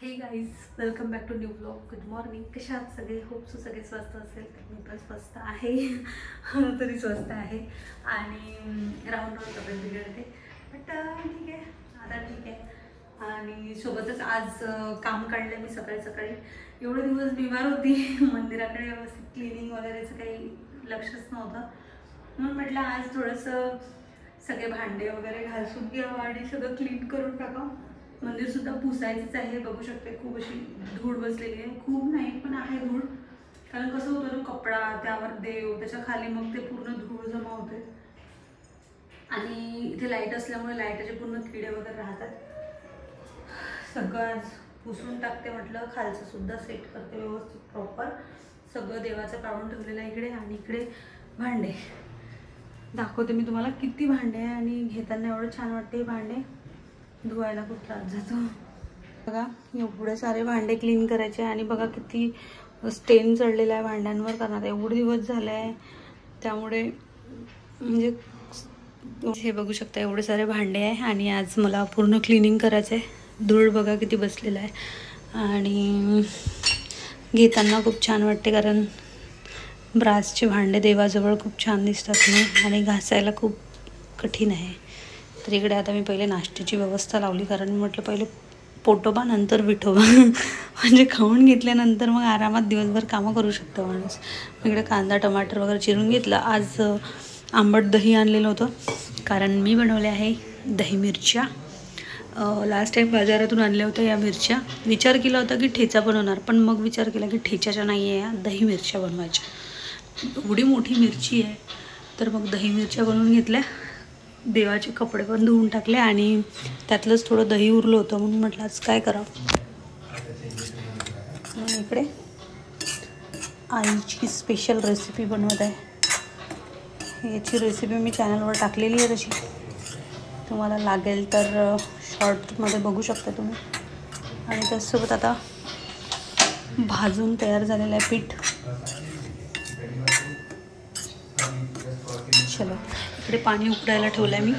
हे guys, welcome back to new blog. Good morning. कशा आहात सगळे? होप सो सगळे स्वस्त असेल. तर मी पण स्वस्त आहे. तरी स्वस्त आहे आणि राहून तब्येत बिघडते, बट ठीक आहे, आता ठीक आहे. आणि सोबतच आज काम काढलं मी सकाळी सकाळी. एवढे दिवस बिमार होती, मंदिराकडे व्यवस्थित क्लिनिंग वगैरेचं काही लक्षच नव्हतं, म्हणून म्हटलं आज थोडंसं सगळे भांडे वगैरे घासून घ्यावं आणि सगळं क्लीन करून टाकावं. मंदिर सुद्धा पुसायचंच आहे. बघू शकते खूप अशी धूळ बसलेली आहे. खूप नाही पण आहे धूळ, कारण कसं होतं ना, कपडा त्यावर देव, त्याच्या खाली मग ते पूर्ण धूळ जमा होते. आणि इथे लाईट असल्यामुळे लाईटाचे पूर्ण किडे वगैरे राहतात. सगळं आज पुसून टाकते म्हटलं. खालचं सुद्धा सेट करते व्यवस्थित प्रॉपर. सगळं देवाचं काढून ठेवलेलं आहे इकडे. आणि इकडे भांडे दाखवते मी तुम्हाला किती भांडे आहे. आणि घेताना एवढं छान वाटते. भांडे धुवायला खूप त्रास जातो. बघा एवढे सारे भांडे क्लीन करायचे. आणि बघा किती स्टेन चढलेला आहे भांड्यांवर, कारण आता एवढे दिवस झाले आहे त्यामुळे. म्हणजे हे बघू शकता एवढे सारे भांडे आहे आणि आज मला पूर्ण क्लिनिंग करायचं आहे. धूळ बघा किती बसलेला आहे. आणि घेताना खूप छान वाटते, कारण ब्रासचे भांडे देवाजवळ खूप छान दिसतात ना, आणि घासायला खूप कठीण आहे. तर इकडे आता मी पहिले नाश्त्याची व्यवस्था लावली, कारण म्हटलं पहिले पोटोबा नंतर विठोबा. म्हणजे खाऊन घेतल्यानंतर मग आरामात दिवसभर कामं करू शकतो माणूस. इकडे कांदा टमाटर वगैरे चिरून घेतला. आज आंबट दही आणलेलं होतं, कारण मी बनवले आहे दही मिरच्या. लास्ट टाईम बाजारातून आणल्या होत्या या मिरच्या. विचार केला होता की ठेचा बनवणार, पण मग विचार केला की ठेच्याच्या नाही आहे, या दही मिरच्या बनवायच्या. एवढी मोठी मिरची आहे, तर मग दही मिरच्या बनवून घेतल्या. देवाचे कपडे पण धुवून टाकले आणि त्यातलंच थोडं दही उरलं होतं, म्हणून म्हटलं आज काय करावं. मग इकडे आईची स्पेशल रेसिपी बनवत आहे. याची रेसिपी मी चॅनलवर टाकलेली आहे, तशी तुम्हाला लागेल तर शॉर्टमध्ये बघू शकता तुम्ही. आणि त्याचसोबत आता भाजून तयार झालेलं आहे पीठ. चलो, इकडे पाणी उकडायला ठेवलं आहे मी.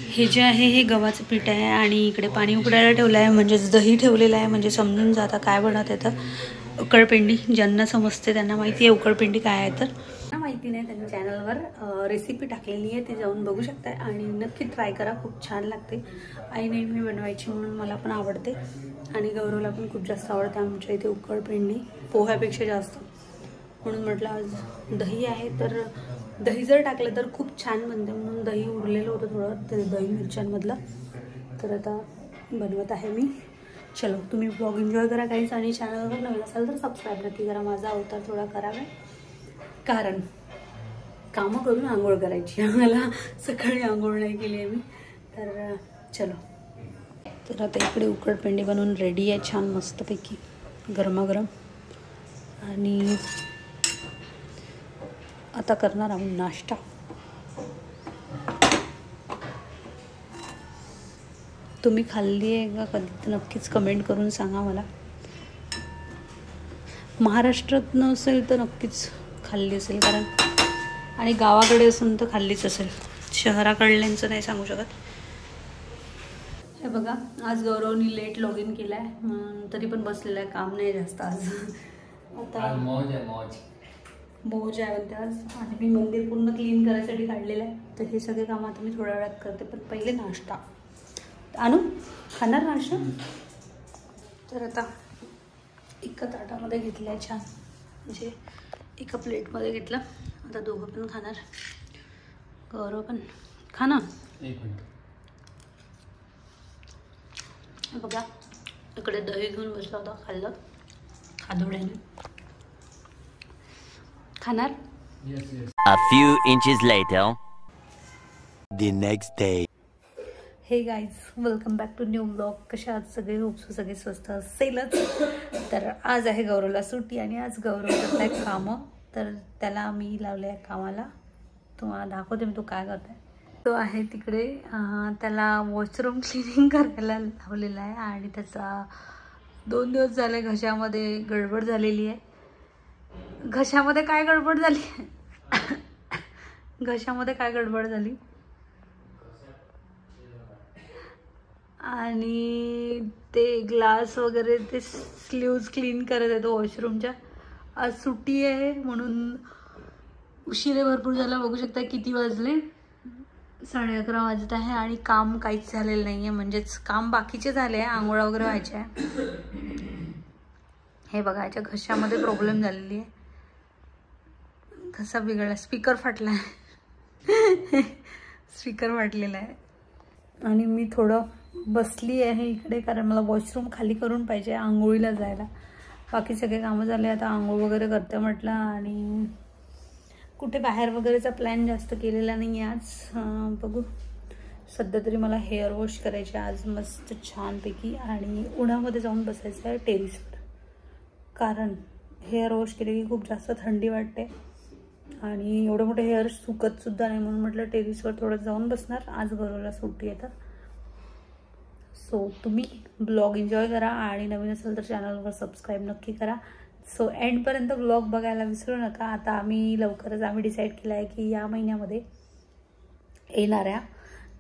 हे जे आहे हे गव्हाचं पीठ आहे आणि इकडे पाणी उकडायला ठेवलं आहे, म्हणजेच दही ठेवलेलं आहे. म्हणजे समजून जाता काय बनत आहे. तर उकळपिंडी ज्यांना समजते त्यांना माहिती आहे उकळपिंडी काय आहे. तर माहिती नाही त्यांनी चॅनलवर रेसिपी टाकलेली आहे, ती जाऊन बघू शकता. आणि नक्की ट्राय करा, खूप छान लागते. आई नेहमी बनवायची म्हणून मला पण आवडते आणि गौरवला पण खूप जास्त आवडते. आमच्या इथे उकळपिंडी पोह्यापेक्षा जास्त, म्हणून म्हटलं आज दही आहे तर दही जर टाकलं तर खूप छान बनते, म्हणून दही उरलेलं होतं थोडं ते दही मिरच्यांमधलं. तर आता बनवत आहे मी. चलो, तुम्ही ब्लॉग एन्जॉय करा काहीच. आणि चॅनलवर नवीन असाल तर सबस्क्राईब नक्की करा. माझा अवतार थोडा करावा, कारण कामं करून आंघोळ करायची. आम्हाला सकाळी आंघोळ नाही केली आहे मी. तर चलो. तर आता इकडे उकडपेंडी बनवून रेडी आहे छान मस्तपैकी गरमागरम. आणि आता करणार आम्ही नाश्ता. तुम्ही खाल्ली आहे का कधी, तर नक्कीच कमेंट करून सांगा मला. महाराष्ट्रात नसेल तर नक्कीच खाल्ली असेल, कारण आणि गावाकडे असून तर खाल्लीच असेल. शहराकडल्यांचं नाही सांगू शकत. हे बघा, आज गौरवनी लेट लॉग इन केलं आहे, तरी पण बसलेलं आहे, काम नाही जास्त आज. आता मौज आहे म्हणते आज. आणि मी मंदिर पूर्ण क्लीन करायसाठी काढलेलं आहे. तर हे सगळे कामं आता मी थोड्या वेळात करते, पण पहिले नाश्ता. आणू खाणार नाश्ता. तर आता एका ताटामध्ये घेतलं आहे छान, म्हणजे एका प्लेटमध्ये घेतलं. आता दोघं पण खाणार. गौरव पण खाना. एक मिनिट. बघा इकडे दही घेऊन बसला होता, खाल्लं खादोड्याने. खाणार. A few inches later. The next day. Hey guys, welcome back to new blog. कशा आहात सगळे? होप सो सगळे स्वस्त असेलच. तर आज आहे गौरवला सुट्टी आणि आज गौरव करत आहे कामं. तर त्याला मी लावले आहे कामाला. तुम्हाला दाखवते मी तो काय करत आहे. तो आहे तिकडे, त्याला वॉशरूम क्लिनिंग करायला लावलेला आहे. आणि त्याचा 2 दिवस झाले घशामध्ये गडबड झालेली आहे. घशामध्ये काय गडबड झाली? घशामध्ये काय गडबड झाली? आणि ते ग्लास वगैरे ते स्लीव्ज क्लीन करत आहे तो वॉशरूमच्या. आज सुट्टी आहे म्हणून उशिरे भरपूर झाला. बघू शकता किती वाजले, 11:30 वाजत आहे आणि काम काहीच झालेलं नाही आहे. म्हणजेच काम बाकीचे झाले आहे, आंघोळ वगैरे व्हायचे आहे. हे बघा याच्या घशामध्ये प्रॉब्लेम झालेली आहे, घसा बिघडला, स्पीकर फाटला आहे. स्पीकर फाटलेला आहे. आणि मी थोडं बसली आहे इकडे कारण मला वॉशरूम खाली करून पाहिजे आंघोळीला जायला. बाकी सगळे कामं झाले, आता आंघोळ वगैरे करते म्हटलं. आणि कुठे बाहेर वगैरेचा प्लॅन जास्त केलेला नाही आहे आज. बघू, सध्या तरी मला हेअर वॉश करायचे आज मस्त छानपैकी आणि उन्हामध्ये जाऊन बसायचं आहे टेरिसवर. कारण हेअर वॉश केले की खूप जास्त थंडी वाटते आणि एवढं मोठं हेअर सुकतसुद्धा नाही, म्हणून म्हटलं टेरिसवर थोडं जाऊन बसणार. आज गौरवला सुट्टी येतात. सो तुम्ही ब्लॉग एन्जॉय करा आणि नवीन असेल तर चॅनलवर सबस्क्राईब नक्की करा. सो एंडपर्यंत ब्लॉग बघायला विसरू नका. आता आम्ही डिसाईड केलं आहे की या महिन्यामध्ये येणाऱ्या,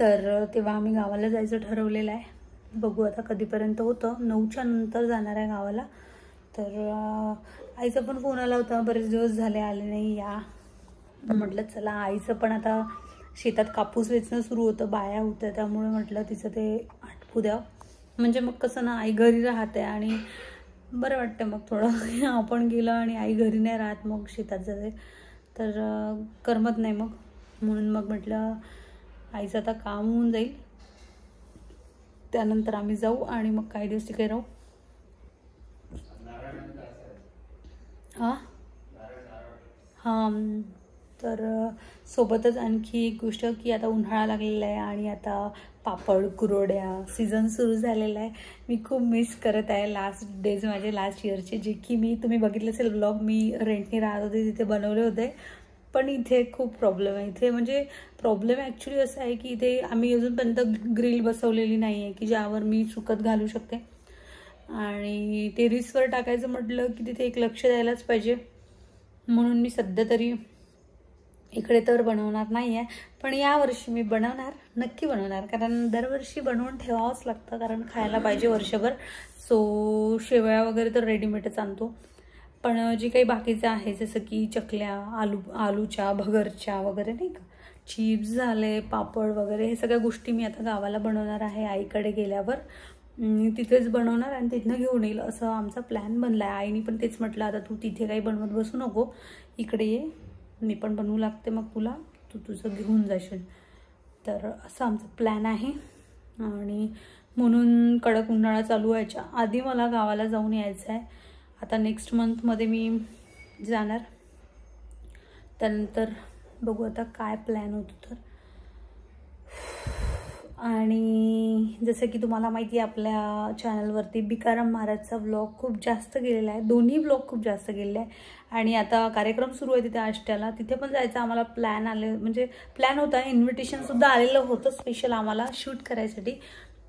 तर तेव्हा आम्ही गावाला जायचं ठरवलेलं आहे. बघू आता कधीपर्यंत होतं. 9च्या नंतर जाणार आहे गावाला. तर आईचा पण फोन आला होता, बरेच दिवस झाले आले नाही या. म्हटलं चला, आईचं पण आता शेतात कापूस वेचणं सुरू होतं, बाया होत्या, त्यामुळे म्हटलं तिचं ते आटपू द्यावं. म्हणजे मग कसं ना, आई घरी राहते आणि बरं वाटतं मग थोडं. आपण गेलं आणि आई घरी नाही राहत, मग शेतात जाते तर करमत नाही मग. म्हणून मग म्हटलं आईचं आता काम होऊन जाईल, त्यानंतर आम्ही जाऊ आणि मग काही दिवस तिकडे राहू. हां, तर सोबतच आणखी एक गोष्ट की आता उन्हाळा लागलेला आहे आणि आता पापड कुरवड्या सीझन सुरू झालेला आहे. मी खूप मिस करत आहे लास्ट डेज माझे लास्ट इयरचे, जे की तुम्ही बघितलं असेल ब्लॉग, मी रेंटने राहत होते तिथे बनवले होते. पण इथे खूप प्रॉब्लेम आहे. इथे म्हणजे प्रॉब्लेम ॲक्च्युली असं आहे की इथे आम्ही अजूनपर्यंत ग्रिल बसवलेली नाही आहे की ज्यावर मी सुकत घालू शकते. आणि टेरिसवर टाकायचं म्हटलं की तिथे एक लक्ष द्यायलाच पाहिजे. म्हणून मी सध्या तरी इकडे तर बनवणार नाही आहे, पण यावर्षी मी बनवणार, नक्की बनवणार. कारण दरवर्षी बनवून ठेवावंच लागतं, कारण खायला पाहिजे वर्षभर. सो शेवया वगैरे तर रेडीमेडच आणतो, पण जे काही बाकीचं आहे जसं की चकल्या, आलूच्या भगरच्या वगैरे नाही का, चिप्स झाले, पापड वगैरे, हे सगळ्या गोष्टी मी आता गावाला बनवणार आहे. आईकडे गेल्यावर तिथेच बनवणार आणि तिथनं घेऊन येईल असं आमचा प्लॅन बनला आहे. आईने पण तेच म्हटलं, आता तू तिथे काही बनवत बसू नको, इकडे ये, मी पण बनवू लागते, मग तुला तू तुझं घेऊन जाशील. तर असं आमचा प्लॅन आहे. आणि म्हणून कडक उन्हाळा चालू व्हायच्या आधी मला गावाला जाऊन यायचं आहे. आता नेक्स्ट मंथमध्ये मी जाणार. त्यानंतर बघू आता काय प्लॅन होतो तर. आणि जसं की तुम्हाला माहिती आहे, आपल्या चॅनलवरती बिकाराम महाराजचा व्लॉग खूप जास्त गेलेला आहे, दोन्ही व्लॉग खूप गेलेला आहे. आणि आता कार्यक्रम सुरू आहे तिथे आष्ट्याला, तिथे पण जायचं आम्हाला प्लॅन आले, म्हणजे प्लॅन होता, इन्व्हिटेशनसुद्धा आलेलं होतं स्पेशल आम्हाला शूट करायसाठी.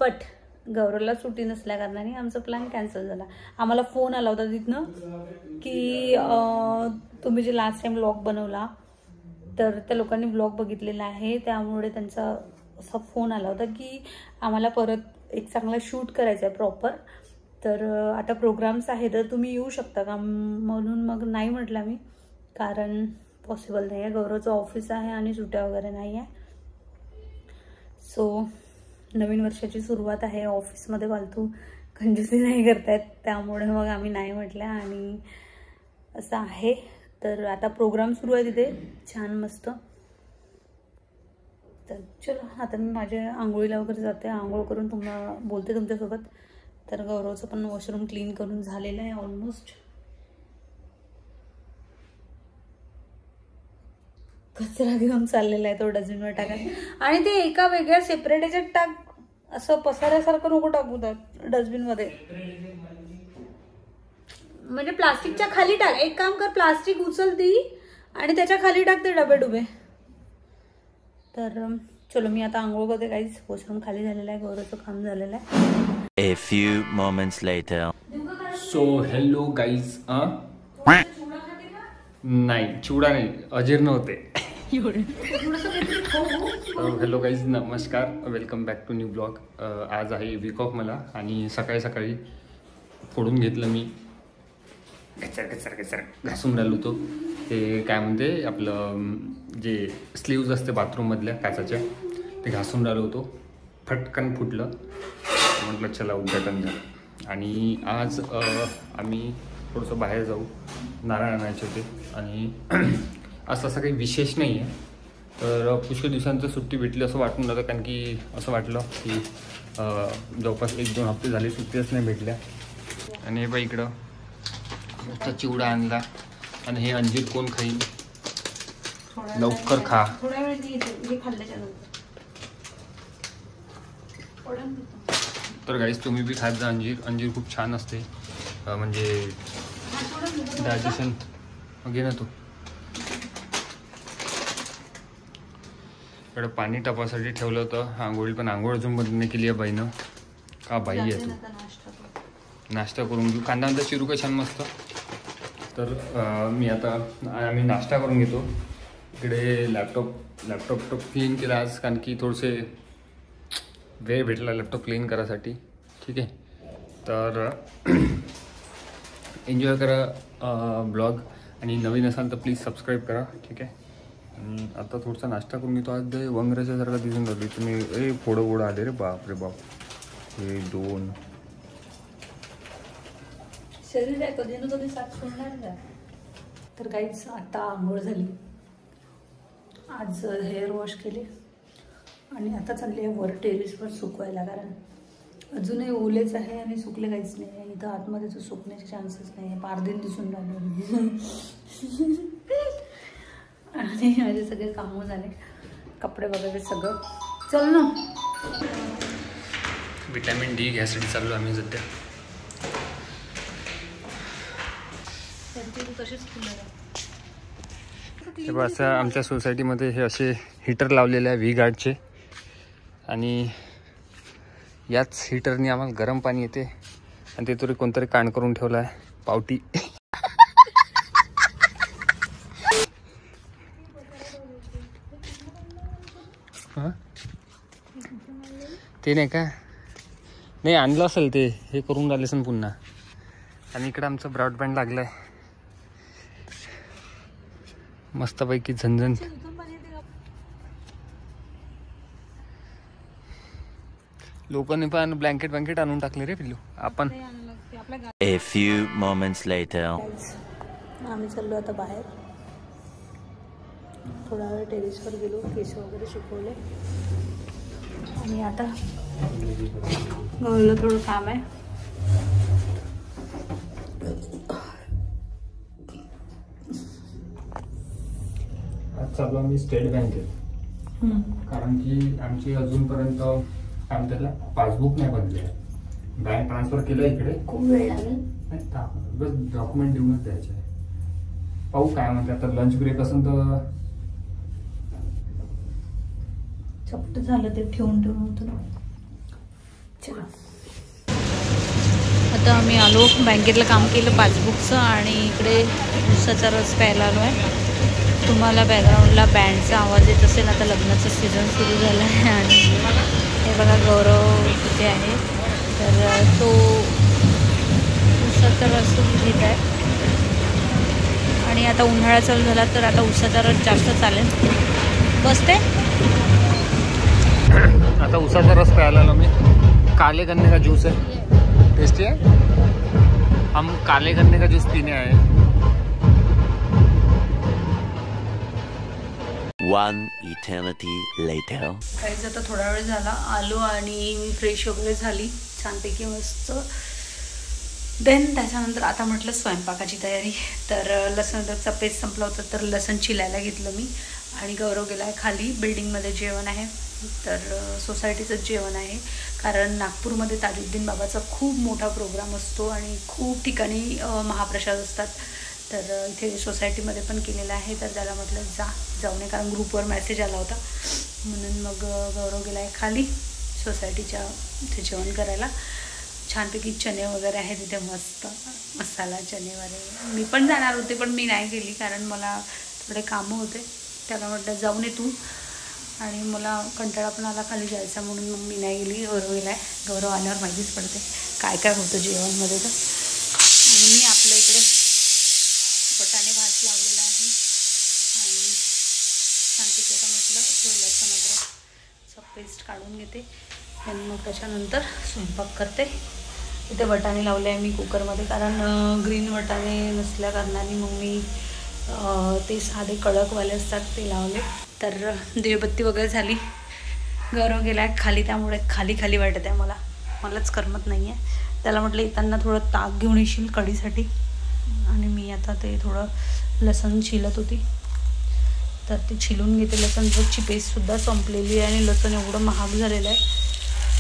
बट गौरवला सुट्टी नसल्या कारणाने आमचा प्लॅन कॅन्सल झाला. आम्हाला फोन आला होता तिथनं की तुम्ही जे लास्ट टाइम व्लॉग बनवला तर त्या लोकांनी व्लॉग बघितलेला आहे, त्यामुळे त्यांचा असा फोन आला होता की आम्हाला परत एक चांगला शूट करायचा आहे प्रॉपर. तर आता प्रोग्राम्स आहे तर तुम्ही येऊ शकता का, म्हणून मग नाही म्हटलं मी, कारण पॉसिबल नाही आहे, गौरवचं ऑफिस आहे आणि सुट्ट्या वगैरे नाही आहे. सो नवीन वर्षाची सुरुवात आहे, ऑफिसमध्ये फालतू कंजूसी नाही करतायत, त्यामुळे मग आम्ही नाही म्हटलं आणि असं आहे. तर आता प्रोग्राम सुरू आहे तिथे छान मस्त. तर चलो, आता मी माझ्या आंघोळीला वगैरे जाते, आंघोळ करून तुम्हाला बोलते तुमच्यासोबत. तर गौरवचं पण वॉशरूम क्लीन करून झालेलं आहे ऑलमोस्ट. कचरा घेऊन चाललेला आहे तो डस्टबिनवर टाकायला, आणि ते एका वेगळ्या सेपरेट याच्यात टाक, असं पसाऱ्यासारखं नको टाकू त्यात डस्टबिनमध्ये. म्हणजे प्लास्टिकच्या खाली टाक, एक काम कर, प्लास्टिक उचल ती आणि त्याच्या खाली टाक ते डबे डुबे. तर चलो, मी आता आंघोळ करते, काहीच वॉशरूम खाली झालेलं आहे, गौरवचं काम झालेलं आहे. A few moments later. So hello guys. नाही चिवडा नाही, अजीर्ण होते. हॅलो गाईज, नमस्कार, welcome back to new blog. आज आहे वीक ऑफ मला आणि सकाळी सकाळी फोडून घेतलं मी. कचर घासून राहिलो होतो. ते काय म्हणते आपलं जे स्लीव्ज असते बाथरूममधल्या काचाच्या, ते घासून राहिलो होतो. फटकन फुटलं. म्हटलं चला उद्घाटन झालं. आणि आज आम्ही थोडंसं बाहेर जाऊ, नारळ आणायचे होते. आणि असं काही विशेष नाही आहे, तर पुष्कळ दिवसांचं सुट्टी भेटली असं वाटून राहिलं. कारण की असं वाटलं की जवळपास 1-2 हप्ते झाले सुट्टीच नाही भेटल्या. आणि हे बाई इकडं मस्त चिवडा आणला. आणि हे अंजीर कोण खाईल, लवकर खा. थोड्या वेळ खाल्ल्याच्या नंतर. तर गाईस तुम्ही बी खात जा अंजीर. अंजीर खूप छान असते, म्हणजे डायजेशन. घे ना तू. इकडं पाणी टापासाठी ठेवलं होतं आंघोळी, पण आंघोळ अजून बंद नाही केली आहे बाईनं. का बाई आहे तू. नाश्ता करून घेऊ. कांदा अंदा चिरू का छान मस्त. तर आम्ही नाश्ता करून घेतो. इकडे लॅपटॉप क्लीन केला आज, कारण की थोडेसे वेळ भेटला लॅपटॉप क्लीन करायसाठी. ठीक आहे, तर एन्जॉय करा ब्लॉग. आणि नवीन असाल तर प्लीज सबस्क्राईब करा. ठीक आहे. आणि आता थोडासा नाश्ता करून घेतो. आज वंगराच्या सारखा दिसून राहिली तुम्ही. फोडं आले रे बाप रे बाप. हे 2 शरीर आहे, कधी ना कधी साथ सोडणार का. तर काहीच आता आंघोळ झाली. आज हेअर वॉश केले आणि आता चालले आहे वर टेरेसवर सुकवायला. कारण अजूनही ओलेच आहे आणि सुकले काहीच नाही आहे. इथं आतमध्ये तर सुकण्याचे चान्सेस नाही आहे. पारदीन दिसून राहिले. आणि माझे सगळे कामं झाले, कपडे वगैरे सगळं. चल ना, विटॅमिन डी घ्यायसाठी चाललो आम्ही सध्या. हे बघ, असं आमच्या सोसायटीमध्ये हे असे हीटर लावलेले आहे व्ही गार्डचे. आणि याच हीटरने आम्हाला गरम पाणी येते. आणि ते तरी कोणतरी कांड करून ठेवला आहे, पावटी. ते नाही का, नाही आणलं असेल ते, हे करून राहिले असेल पुन्हा. आणि इकडं आमचं ब्रॉडबँड लागलं आहे मस्तपैकी झणझण. लोकांनी पण ब्लँकेट आणून टाकले रे पिल्लू. आपण A few moments later. आम्ही चाललो आता बाहेर. थोडा वेळ टेरेसवर गेलो, केस वगैरे सुकवले. आणि आता गौरीला थोडं काम आहे. आज चाललो आम्ही स्टेट बँकेत. कारण की आमची अजूनपर्यंत त्याला पासबुक नाही बनले. बँक ट्रान्सफर केलं इकडे. खूप वेळ लागेल. बस डॉक्युमेंट देऊनच द्यायचे. पाहू काय म्हणते. आता लंच ब्रेक असेल तर चपट झालं ते ठेवून होतं. चला, आता आम्ही आलो, बँकेतलं काम केलं पासबुकचं. आणि इकडे उसाचा रस प्यायला आलो आहे. तुम्हाला बॅकग्राऊंडला बँडचा आवाज येत असेल. आता लग्नाचं सीझन सुरू झालं आहे. आणि हे बघा गौरव तिथे आहे, तर तो उसाचा रस घेत आहे. आणि आता उन्हाळा चालू झाला तर आता उसाचा रस जास्त चालेल. बसते. आता उसाचा रस प्यायला आलो मी. काले गन्ने का जूस है, टेस्टी है. हम काले गन्ने का जूस पीने आए. 1 eternity later. काहीच आता थोडा वेळ झाला आलो आणि मी फ्रेश वगैरे झाली छानपैकी मस्त. देन त्याच्यानंतर आता म्हटलं स्वयंपाकाची तयारी. तर लसूण अद्रकचा पेस्ट संपला होता, तर लसूण चिलायला घेतलं मी. आणि गौरव गेला आहे खाली. बिल्डिंगमध्ये जेवण आहे, तर सोसायटीचंच जेवण आहे. कारण नागपूरमध्ये ताजुद्दीन बाबाचा खूप मोठा प्रोग्राम असतो आणि खूप ठिकाणी महाप्रसाद असतात. तर इथे सोसायटीमध्ये पण केलेलं आहे. तर त्याला म्हटलं जाऊ नये, कारण ग्रुपवर मेसेज आला होता. म्हणून मग गौरव गेला आहे खाली सोसायटीच्या इथे जेवण करायला. छानपैकी चणे वगैरे आहे तिथे, मस्त मसाला चणे वगैरे. मी पण जाणार होते पण मी नाही गेली, कारण मला थोडे कामं होते. त्याला म्हटलं जाऊन ये तू, आणि मला कंटाळा पण आला खाली जायचा म्हणून मग मी नाही गेली. गौरव गेला आहे. गौरव आल्यावर माहितीच पडते काय काय होतं जेवणमध्ये तर. आणि मी आपल्या इकडे वटाणे भात लावलेला आहे आणि शांतीची आता म्हटलं थोडं लसूण अद्रकचं पेस्ट काढून घेते आणि मग त्याच्यानंतर स्वयंपाक करते. इथे वटाणे लावले आहे मी कुकरमध्ये, कारण ग्रीन वटाणे नसल्या कारणाने मग मी ते साधे कडकवाले असतात ते लावले. तर देवबत्ती वगैरे झाली. गौरव गेला आहे खाली, त्यामुळे खाली खाली वाटत आहे मलाच करमत नाही आहे. त्याला म्हटलं येताना थोडं ताक घेऊन येशील कढीसाठी, आणि मी आता ते थोडं लसण छिलत होती तर ते छिलून घेते. लसण अद्रकची पेस्टसुद्धा संपलेली आहे आणि लसण एवढं महाग झालेलं आहे.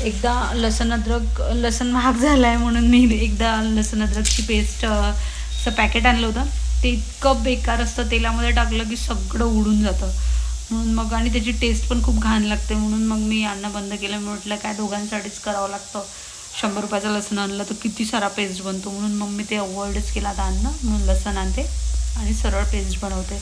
एकदा लसण महाग झालं आहे म्हणून मी एकदा लसण अद्रकची पेस्टचं पॅकेट आणलं होतं. ते इतकं बेकार असतं, तेलामध्ये टाकलं की सगळं उडून जातं म्हणून मग, आणि त्याची टेस्ट पण खूप घाण लागते म्हणून मग मी आणणं बंद केलं. म्हटलं काय दोघांसाठीच करावं लागतं, 100 रुपयाचं लसण आणलं तर किती सारा पेस्ट बनतो म्हणून मग मी ते अवॉइडच केलं आता आणणं. म्हणून लसण आणते आणि सरळ पेस्ट बनवते.